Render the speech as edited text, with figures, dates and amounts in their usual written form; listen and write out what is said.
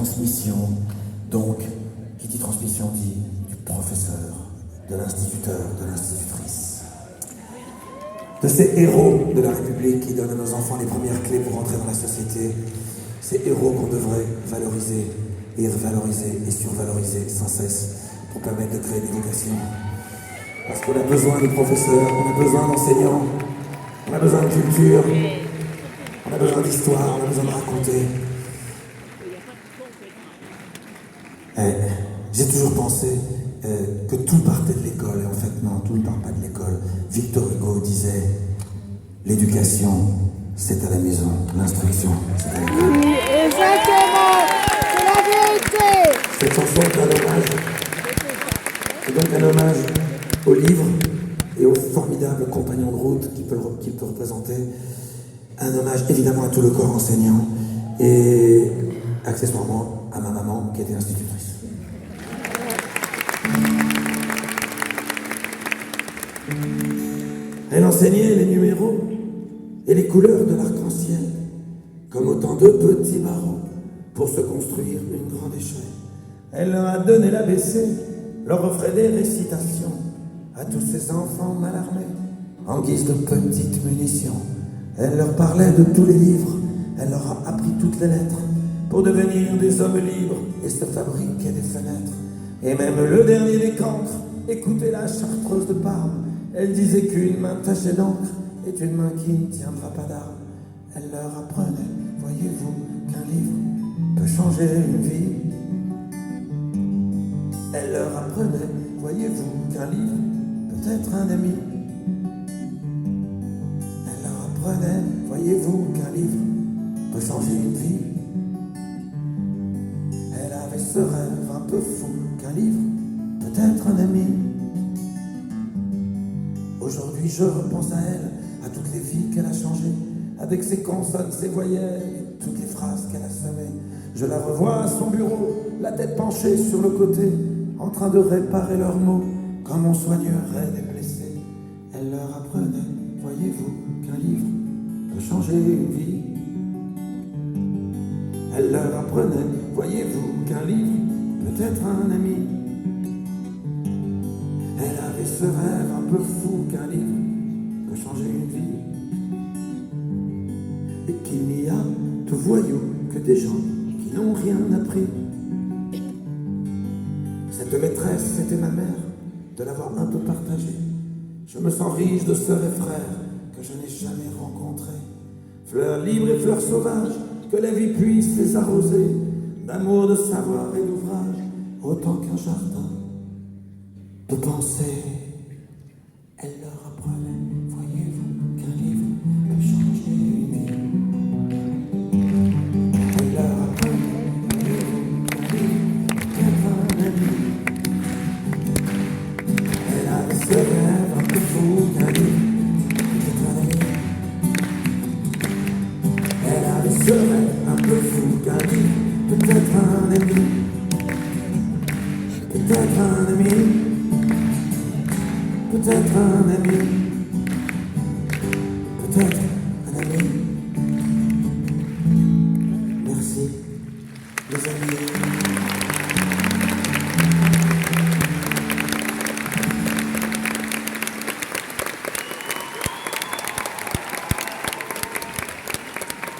transmission. Donc, qui dit transmission dit du professeur, de l'instituteur, de l'institutrice. De ces héros de la République qui donnent à nos enfants les premières clés pour entrer dans la société. Ces héros qu'on devrait valoriser et revaloriser et survaloriser sans cesse pour permettre de créer des vocations. Parce qu'on a besoin de professeurs, on a besoin d'enseignants, on a besoin de culture, on a besoin d'histoire, on a besoin de raconter. J'ai toujours pensé que tout partait de l'école, et en fait non, tout ne part pas de l'école. Victor Hugo disait « L'éducation, c'est à la maison, l'instruction, c'est à l'école. » Oui, exactement, c'est la vérité. Cette chanson est un hommage, c'est donc un hommage au livre et aux formidables compagnons de route qu'il peut représenter. Un hommage évidemment à tout le corps enseignant et accessoirement à ma maman qui était institutrice. Elle enseignait les numéros et les couleurs de l'arc-en-ciel comme autant de petits barreaux pour se construire une grande échelle. Elle leur a donné l'ABC, leur offrait des récitations à tous ces enfants mal armés en guise de petites munitions. Elle leur parlait de tous les livres, elle leur a appris toutes les lettres pour devenir des hommes libres et se fabriquer des fenêtres. Et même le dernier des cancres écoutait la chartreuse de Parme. Elle disait qu'une main tachée d'encre est une main qui ne tiendra pas d'armes. Elle leur apprenait, voyez-vous, qu'un livre peut changer une vie. Elle leur apprenait, voyez-vous, qu'un livre peut être un ami. Elle leur apprenait, voyez-vous, qu'un livre peut changer une vie. Elle avait ce rêve un peu fou qu'un livre peut être un ami. Aujourd'hui je repense à elle, à toutes les vies qu'elle a changées, avec ses consonnes, ses voyelles, et toutes les phrases qu'elle a semées. Je la revois à son bureau, la tête penchée sur le côté, en train de réparer leurs mots, comme on soignerait des blessés. Elle leur apprenait, voyez-vous, qu'un livre peut changer une vie. Elle leur apprenait, voyez-vous, qu'un livre peut être un ami. Elle avait ce rêve un peu fou qu'un livre peut changer une vie. Et qu'il n'y a de voyous que des gens qui n'ont rien appris. Cette maîtresse, c'était ma mère, de l'avoir un peu partagée. Je me sens riche de sœurs et frères que je n'ai jamais rencontrés. Fleurs libres et fleurs sauvages, que la vie puisse les arroser, d'amour, de savoir et d'ouvrage, autant qu'un jardin de pensée. Elle leur apprenait, voyez-vous, qu'un livre peut changer une vie. Elle leur apprenait, voyez-vous, qu'un livre peut être un ami. Elle avait ce rêve un peu fou qu'un livre peut être un ami. Elle avait ce rêve un peu fou qu'un livre peut être un ami. Peut-être un ami. Peut-être un ami, peut-être un ami. Merci, les amis.